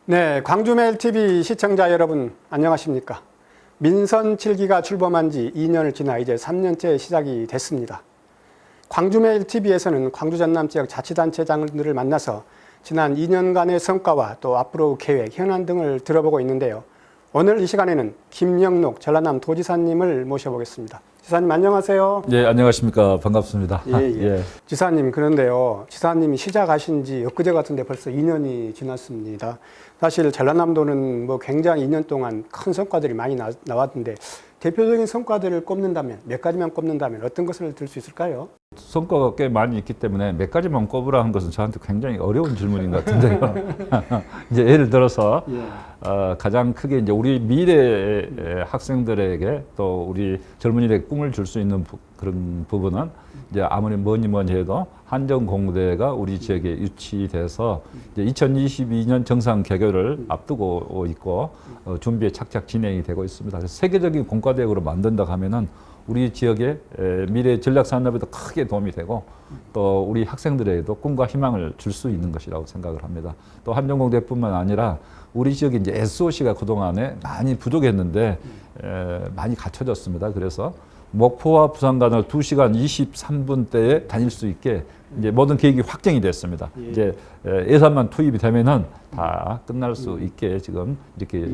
네, 광주메일TV 시청자 여러분 안녕하십니까? 민선 7기가 출범한 지 2년을 지나 이제 3년째 시작이 됐습니다. 광주메일TV에서는 광주 전남 지역 자치단체장들을 만나서 지난 2년간의 성과와 또 앞으로 계획, 현안 등을 들어보고 있는데요. 오늘 이 시간에는 김영록 전라남 도지사님을 모셔보겠습니다. 지사님 안녕하세요. 예, 안녕하십니까. 반갑습니다. 예, 예. 예. 지사님, 그런데요. 지사님이 시작하신 지 엊그제 같은데 벌써 2년이 지났습니다. 사실 전라남도는 뭐 굉장히 2년 동안 큰 성과들이 많이 나왔는데 대표적인 성과들을 꼽는다면, 몇 가지만 꼽는다면 어떤 것을 들 수 있을까요? 성과가 꽤 많이 있기 때문에 몇 가지만 꼽으라 한 것은 저한테 굉장히 어려운 질문인 것 같은데요. 이제 예를 들어서 가장 크게 이제 우리 미래 학생들에게 또 우리 젊은이들에게 꿈을 줄 수 있는 그런 부분은 이제 아무리 뭐니 해도 한전공대가 우리 지역에 유치돼서 이제 2022년 정상 개교를 앞두고 있고 준비에 착착 진행이 되고 있습니다. 그래서 세계적인 공과대학으로 만든다고 하면은 우리 지역의 미래 전략 산업에도 크게 도움이 되고 또 우리 학생들에게도 꿈과 희망을 줄 수 있는 것이라고 생각을 합니다. 또 한전공대뿐만 아니라 우리 지역에 이제 SOC가 그동안에 많이 부족했는데 많이 갖춰졌습니다. 그래서 목포와 부산 간을 2시간 23분대에 다닐 수 있게 이제 모든 계획이 확정이 됐습니다. 이제 예산만 투입이 되면은 다 끝날 수 있게 지금 이렇게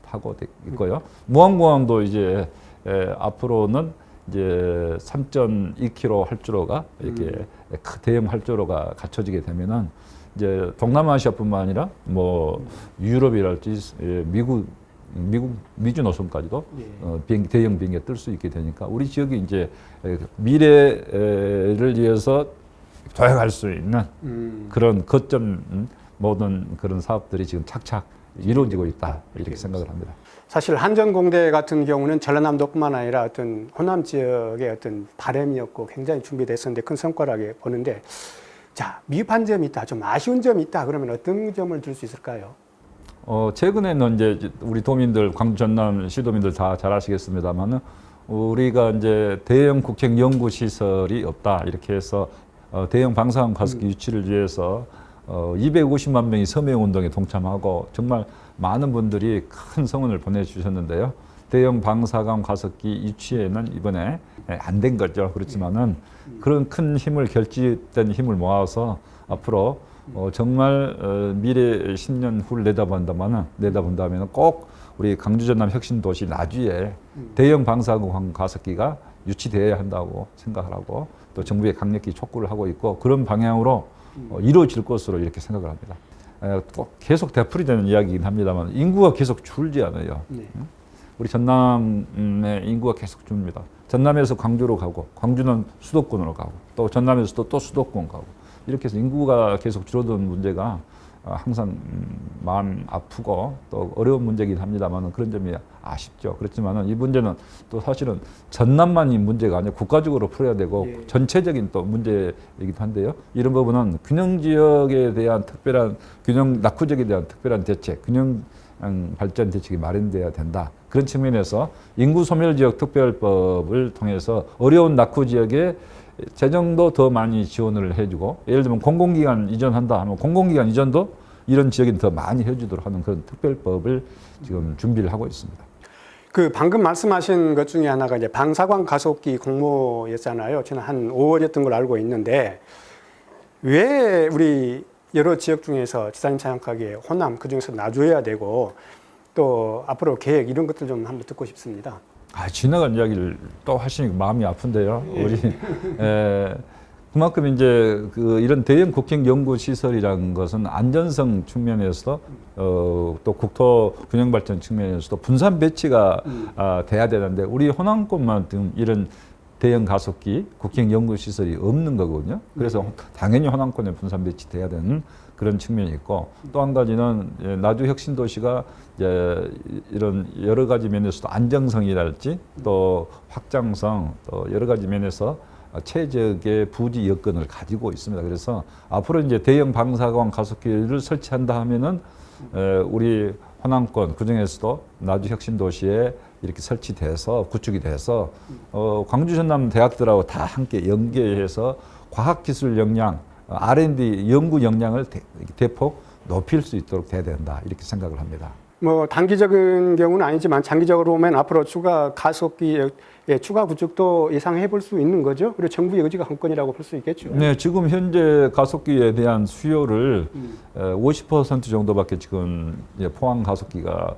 하고 있고요. 무안공항도 이제 앞으로는 이제 3.2km 활주로가 이렇게 대형 활주로가 갖춰지게 되면은 이제 동남아시아뿐만 아니라 뭐 유럽이랄지 미주 노선까지도 비행기, 대형 비행기가 뜰 수 있게 되니까 우리 지역이 이제 미래를 위해서 도약할 수 있는 그런 거점 모든 그런 사업들이 지금 착착 이루어지고 있다 이렇게 생각을 합니다. 사실 한전공대 같은 경우는 전라남도뿐만 아니라 어떤 호남 지역의 어떤 바람이었고 굉장히 준비됐었는데 큰 성과라고 보는데, 자, 미흡한 점이 있다, 좀 아쉬운 점이 있다 그러면 어떤 점을 들 수 있을까요? 최근에는 이제 우리 도민들, 광주 전남 시도민들 다 잘 아시겠습니다만은 우리가 이제 대형 국책 연구 시설이 없다 이렇게 해서 대형 방사능 가습기 유치를 위해서 250만 명이 서명 운동에 동참하고 정말 많은 분들이 큰 성원을 보내주셨는데요. 대형 방사능 가습기 유치에는 이번에 안 된 거죠. 그렇지만은 그런 큰 힘을 결집된 힘을 모아서 앞으로 정말 미래 10년 후를 내다본다면 꼭 우리 광주 전남 혁신도시 나주에 대형 방사능 가습기가 유치되어야 한다고 생각을 하고 또 정부에 강력히 촉구를 하고 있고 그런 방향으로 이루어질 것으로 이렇게 생각을 합니다. 또 계속 되풀이되는 이야기이긴 합니다만 인구가 계속 줄지 않아요. 네. 우리 전남의 인구가 계속 줍니다. 전남에서 광주로 가고 광주는 수도권으로 가고 또 전남에서 또 수도권 가고 이렇게 해서 인구가 계속 줄어드는 문제가 항상 마음 아프고 또 어려운 문제이긴 합니다만 그런 점이 아쉽죠. 그렇지만 이 문제는 또 사실은 전남만이 문제가 아니라 국가적으로 풀어야 되고 전체적인 또 문제이기도 한데요. 이런 부분은 균형 지역에 대한 특별한 균형 낙후지역에 대한 특별한 대책, 균형 발전 대책이 마련돼야 된다. 그런 측면에서 인구 소멸 지역 특별법을 통해서 어려운 낙후 지역에 재정도 더 많이 지원을 해주고 예를 들면 공공기관 이전한다 하면 공공기관 이전도 이런 지역에 더 많이 해주도록 하는 그런 특별법을 지금 준비를 하고 있습니다. 그 방금 말씀하신 것 중에 하나가 이제 방사광 가속기 공모였잖아요. 저는 한 5월이었던 걸로 알고 있는데 왜 우리 여러 지역 중에서 지사님 생각하기에 호남 그중에서 나줘야 되고 또 앞으로 계획 이런 것들 좀 한번 듣고 싶습니다. 지나간 이야기를 또 하시니까 마음이 아픈데요. 우리 그만큼 이제 이런 대형 국책 연구 시설이라는 것은 안전성 측면에서 또 국토 균형 발전 측면에서도 분산 배치가 돼야 되는데 우리 호남권만 이런 대형 가속기 국책 연구 시설이 없는 거거든요. 그래서 당연히 호남권에 분산 배치돼야 되는 그런 측면이 있고 또 한 가지는 나주 혁신도시가 이런 여러 가지 면에서도 안정성이랄지 또 확장성 또 여러 가지 면에서 최적의 부지 여건을 가지고 있습니다. 그래서 앞으로 이제 대형 방사광 가속기를 설치한다 하면은 우리 호남권 그중에서도 나주 혁신도시에 이렇게 설치돼서 구축이 돼서 광주 전남 대학들하고 다 함께 연계해서 과학기술 역량, R&D 연구 역량을 대폭 높일 수 있도록 돼야 된다 이렇게 생각을 합니다. 뭐 단기적인 경우는 아니지만 장기적으로 보면 앞으로 추가 가속기의 추가 구축도 예상해 볼 수 있는 거죠. 그리고 정부의 의지가 한 건이라고 볼 수 있겠죠. 네, 지금 현재 가속기에 대한 수요를 50% 정도밖에 지금 포항 가속기가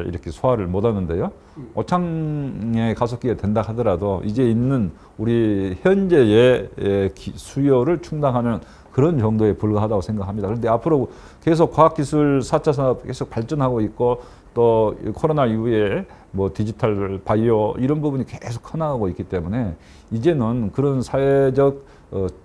이렇게 소화를 못하는데요. 오창의 가속기가 된다 하더라도 이제 있는 우리 현재의 수요를 충당하는 그런 정도에 불과하다고 생각합니다. 그런데 앞으로 계속 과학기술 4차 산업 계속 발전하고 있고 또 코로나 이후에 뭐 디지털, 바이오 이런 부분이 계속 커나가고 있기 때문에 이제는 그런 사회적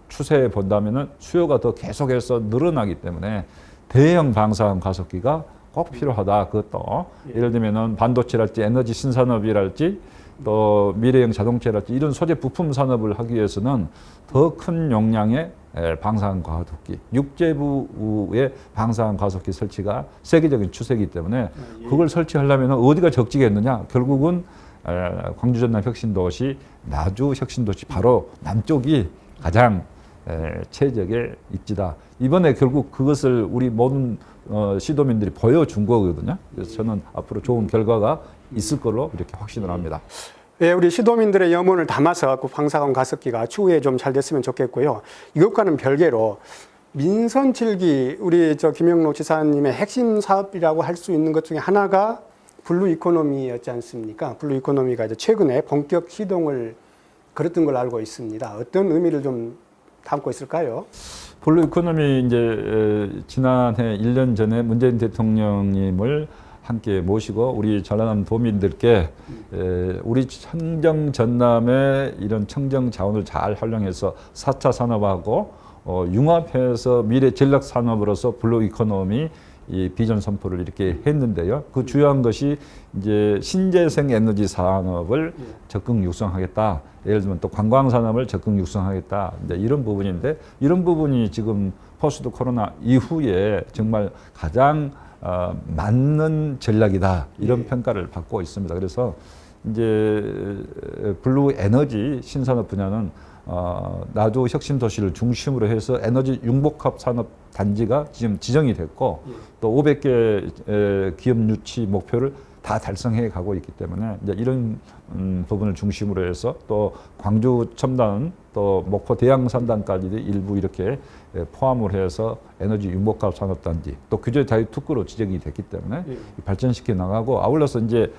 추세에 본다면은 수요가 더 계속해서 늘어나기 때문에 대형 방사능 가속기가 꼭 필요하다. 그것도 예를 들면은 반도체랄지 에너지 신산업이랄지 또 미래형 자동차랄지 이런 소재 부품 산업을 하기 위해서는 더 큰 용량의 방사능 가속기, 육재부의 방사능 가속기 설치가 세계적인 추세이기 때문에 그걸 설치하려면 어디가 적지겠느냐? 결국은 광주 전남 혁신도시, 나주 혁신도시 바로 남쪽이 가장 최적의 입지다. 이번에 결국 그것을 우리 모든 시도민들이 보여준 거거든요. 그래서 저는 앞으로 좋은 결과가 있을 걸로 이렇게 확신을 합니다. 예, 우리 시도민들의 염원을 담아서 그 방사능 가습기가 추후에 좀 잘 됐으면 좋겠고요. 이것과는 별개로 민선 7기 우리 김영록 지사님의 핵심 사업이라고 할 수 있는 것 중에 하나가 블루 이코노미였지 않습니까? 블루 이코노미가 이제 최근에 본격 시동을 걸었던 걸로 알고 있습니다. 어떤 의미를 좀 담고 있을까요? 블루 이코노미 이제 지난해 1년 전에 문재인 대통령님을 함께 모시고 우리 전남 도민들께 우리 청정 전남의 이런 청정 자원을 잘 활용해서 4차 산업하고 융합해서 미래 전략 산업으로서 블루 이코노미 이 비전 선포를 이렇게 했는데요. 그 주요한 것이 이제 신재생 에너지 산업을 적극 육성하겠다. 예를 들면 또 관광 산업을 적극 육성하겠다. 이제 이런 부분인데 이런 부분이 지금 포스트 코로나 이후에 정말 가장 맞는 전략이다 이런 평가를 받고 있습니다. 그래서 이제 블루 에너지 신산업 분야는 나주 혁신 도시를 중심으로 해서 에너지 융복합 산업 단지가 지금 지정이 됐고 또 500개 기업 유치 목표를 다 달성해 가고 있기 때문에 이제 이런 부분을 중심으로 해서 또 광주 첨단 또 목포 대양산단까지 일부 이렇게 포함을 해서 에너지 융복합 산업단지 또 규제 자유 특구로 지정이 됐기 때문에 발전시켜 나가고 아울러서 이제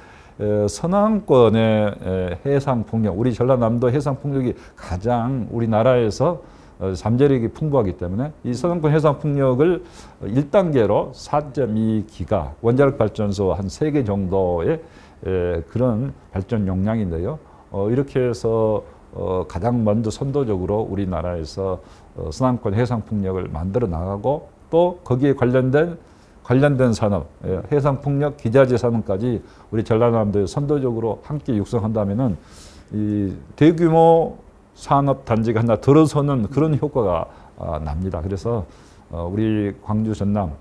서남권의 해상 폭력, 우리 전라남도 해상 폭력이 가장 우리나라에서 잠재력이 풍부하기 때문에 이 서남권 해상 폭력을 1단계로 4.2기가 원자력 발전소 한 3개 정도의 그런 발전 용량인데요. 이렇게 해서 가장 먼저 선도적으로 우리나라에서 서남권 해상 폭력을 만들어 나가고 또 거기에 관련된 산업, 해상 폭력 기자재 산업까지 우리 전라남도에 선도적으로 함께 육성한다면은 이 대규모 산업 단지가 하나 들어서는 그런 효과가 납니다. 그래서 우리 광주 전남,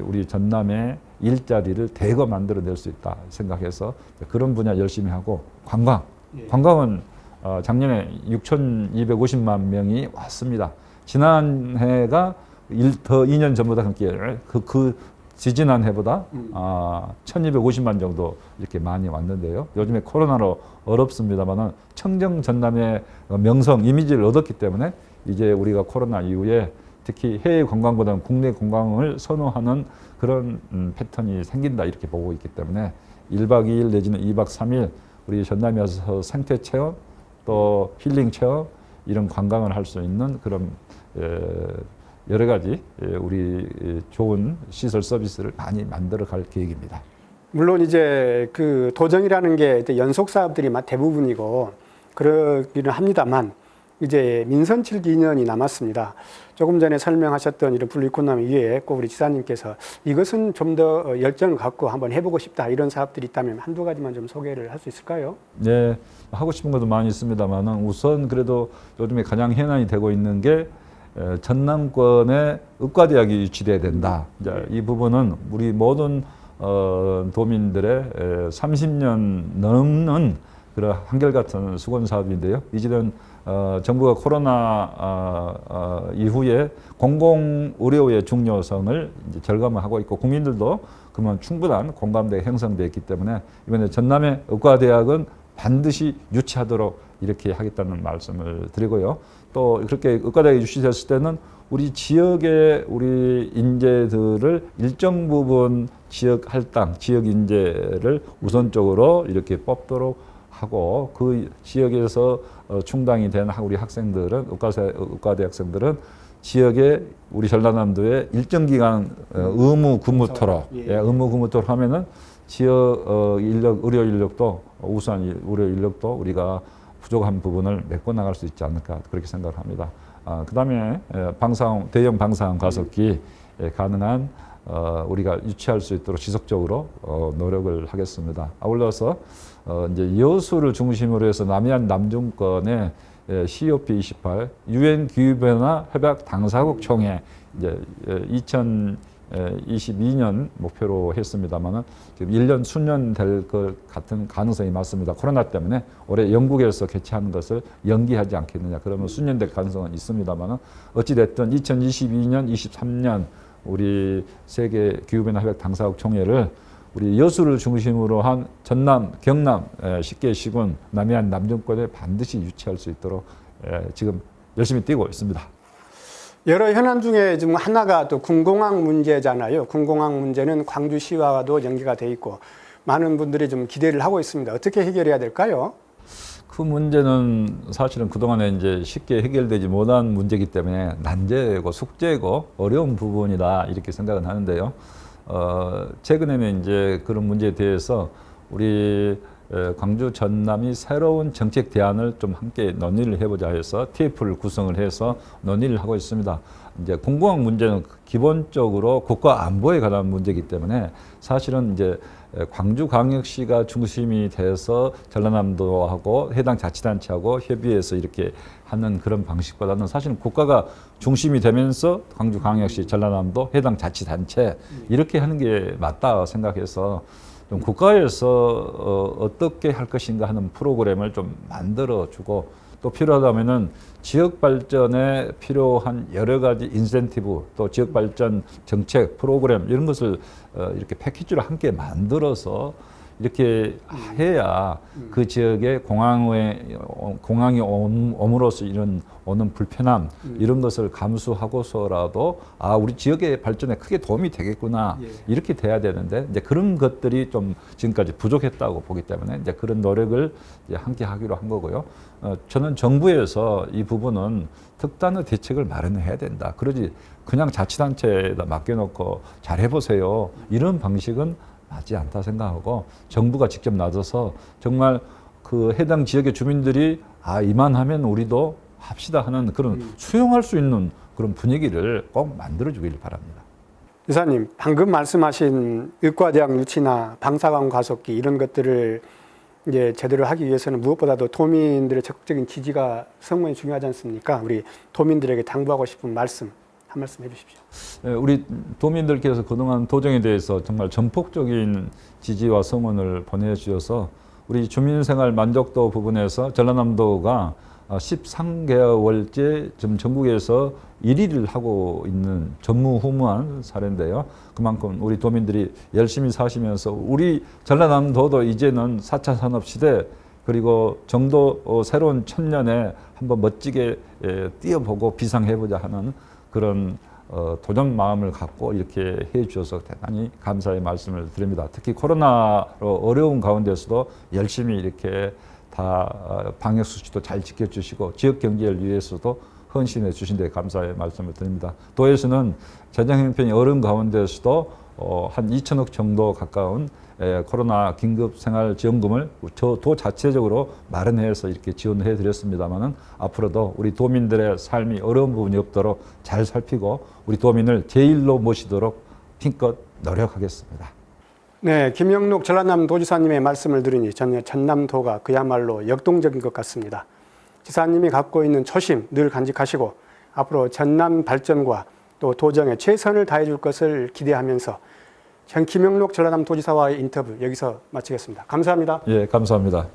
우리 전남의 일자리를 대거 만들어낼 수 있다 생각해서 그런 분야 열심히 하고 관광은 작년에 6,250만 명이 왔습니다. 지난해가 더 2년 전보다 함께 그 지지난 해보다 1,250만 정도 이렇게 많이 왔는데요. 요즘에 코로나로 어렵습니다만은 청정 전남의 명성, 이미지를 얻었기 때문에 이제 우리가 코로나 이후에 특히 해외 관광보다는 국내 관광을 선호하는 그런 패턴이 생긴다 이렇게 보고 있기 때문에 1박 2일 내지는 2박 3일 우리 전남에 와서 생태 체험 또 힐링 체험 이런 관광을 할 수 있는 그런 여러 가지 우리 좋은 시설 서비스를 많이 만들어 갈 계획입니다. 물론 이제 그 도정이라는 게 연속 사업들이 대부분이고 그러기는 합니다만 이제 민선 7기 2년이 남았습니다. 조금 전에 설명하셨던 이런 블루 이코노미 이외에 꼭 우리 지사님께서 이것은 좀 더 열정을 갖고 한번 해보고 싶다 이런 사업들이 있다면 한두 가지만 좀 소개를 할 수 있을까요? 네, 하고 싶은 것도 많이 있습니다만은 우선 그래도 요즘에 가장 현안이 되고 있는 게 전남권에 의과대학이 유치돼야 된다. 이제 이 부분은 우리 모든 도민들의 30년 넘는 그런 한결같은 수건 사업인데요. 이제는 정부가 코로나 이후에 공공의료의 중요성을 이제 절감을 하고 있고 국민들도 그러면 충분한 공감대가 형성되어 있기 때문에 이번에 전남의 의과대학은 반드시 유치하도록 이렇게 하겠다는 말씀을 드리고요. 또 그렇게 의과대학이 유치됐을 때는 우리 지역의 우리 인재들을 일정 부분 지역 할당, 지역 인재를 우선적으로 이렇게 뽑도록 하고 그 지역에서 충당이 된 우리 학생들은 의과대 학생들은 지역에 우리 전라남도에 일정 기간 의무 근무토록 의무 근무토록 하면은 지역 인력 의료 인력도 우수한 의료 인력도 우리가 부족한 부분을 메꿔 나갈 수 있지 않을까 그렇게 생각을 합니다. 그다음에 대형 방사능 가속기 가능한 우리가 유치할 수 있도록 지속적으로 노력을 하겠습니다. 아울러서 이제 여수를 중심으로 해서 남해안 남중권의 COP28 유엔 기후변화 협약 당사국 총회 이제 2022년 목표로 했습니다만은 지금 1년 수년 될 것 같은 가능성이 많습니다. 코로나 때문에 올해 영국에서 개최하는 것을 연기하지 않겠느냐. 그러면 수년 될 가능성은 있습니다만은 어찌 됐든 2022년, 23년 우리 세계 기후변화 협약 당사국 총회를 우리 여수를 중심으로 한 전남, 경남 10개 시군 남해안 남중권에 반드시 유치할 수 있도록 지금 열심히 뛰고 있습니다. 여러 현안 중에 지금 하나가 또 군공항 문제잖아요. 군공항 문제는 광주시와도 연계가 돼 있고 많은 분들이 좀 기대를 하고 있습니다. 어떻게 해결해야 될까요? 그 문제는 사실은 그동안에 이제 쉽게 해결되지 못한 문제이기 때문에 난제고 숙제고 어려운 부분이다 이렇게 생각은 하는데요. 최근에는 이제 그런 문제에 대해서 우리 광주 전남이 새로운 정책 대안을 좀 함께 논의를 해보자 해서 TF를 구성을 해서 논의를 하고 있습니다. 이제 공공항 문제는 기본적으로 국가 안보에 관한 문제이기 때문에 사실은 이제 광주광역시가 중심이 돼서 전라남도하고 해당 자치단체하고 협의해서 이렇게 하는 그런 방식보다는 사실은 국가가 중심이 되면서 광주광역시, 전라남도, 해당 자치단체 이렇게 하는 게 맞다 생각해서 좀 국가에서 어떻게 할 것인가 하는 프로그램을 좀 만들어주고 또 필요하다면은 지역 발전에 필요한 여러 가지 인센티브 또 지역 발전 정책 프로그램 이런 것을 이렇게 패키지로 함께 만들어서 이렇게 해야 그 지역에 공항이 옴으로써 이런 오는 불편함 이런 것을 감수하고서라도 우리 지역의 발전에 크게 도움이 되겠구나 이렇게 돼야 되는데 이제 그런 것들이 좀 지금까지 부족했다고 보기 때문에 이제 그런 노력을 이제 함께 하기로 한 거고요. 저는 정부에서 이 부분은 특단의 대책을 마련해야 된다. 그러지 그냥 자치단체에다 맡겨놓고 잘 해보세요. 이런 방식은 맞지 않다 생각하고 정부가 직접 나서서 정말 그 해당 지역의 주민들이 이만하면 우리도 합시다 하는 그런 수용할 수 있는 그런 분위기를 꼭 만들어주길 바랍니다. 이사님, 방금 말씀하신 의과대학 유치나 방사광 가속기 이런 것들을 이제 제대로 하기 위해서는 무엇보다도 도민들의 적극적인 지지가 성분이 중요하지 않습니까? 우리 도민들에게 당부하고 싶은 말씀 한 말씀 해주십시오. 우리 도민들께서 그동안 도정에 대해서 정말 전폭적인 지지와 성원을 보내주셔서 우리 주민생활 만족도 부분에서 전라남도가 13개월째 지금 전국에서 1위를 하고 있는 전무후무한 사례인데요. 그만큼 우리 도민들이 열심히 사시면서 우리 전라남도도 이제는 4차 산업시대 그리고 정도 새로운 천년에 한번 멋지게 뛰어보고 비상해보자 하는 그런 도전 마음을 갖고 이렇게 해 주셔서 대단히 감사의 말씀을 드립니다. 특히 코로나로 어려운 가운데서도 열심히 이렇게 다 방역 수칙도 잘 지켜주시고 지역 경제를 위해서도 헌신해 주신 데 감사의 말씀을 드립니다. 도에서는 재정 형편이 어려운 가운데서도 한 2천억 정도 가까운 코로나 긴급생활지원금을 도 자체적으로 마련해서 이렇게 지원해 드렸습니다만은 앞으로도 우리 도민들의 삶이 어려운 부분이 없도록 잘 살피고 우리 도민을 제일로 모시도록 힘껏 노력하겠습니다. 네, 김영록 전라남도지사님의 말씀을 들으니 전남도가 그야말로 역동적인 것 같습니다. 지사님이 갖고 있는 초심 늘 간직하시고 앞으로 전남 발전과 또 도정에 최선을 다해 줄 것을 기대하면서 김영록 전라남도지사와의 인터뷰 여기서 마치겠습니다. 감사합니다. 예, 감사합니다.